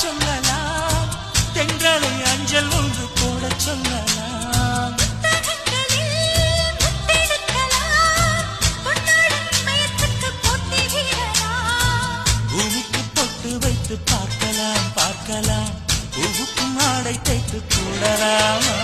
சொல்லலாம், தெங்களை அஞ்சல் ஒன்று போட சொல்லலாம். பூமிக்கு பொட்டு வைத்து பார்க்கலாம் பார்க்கலாம், பூவுக்கும் ஆடை தைத்து கூடலாமா.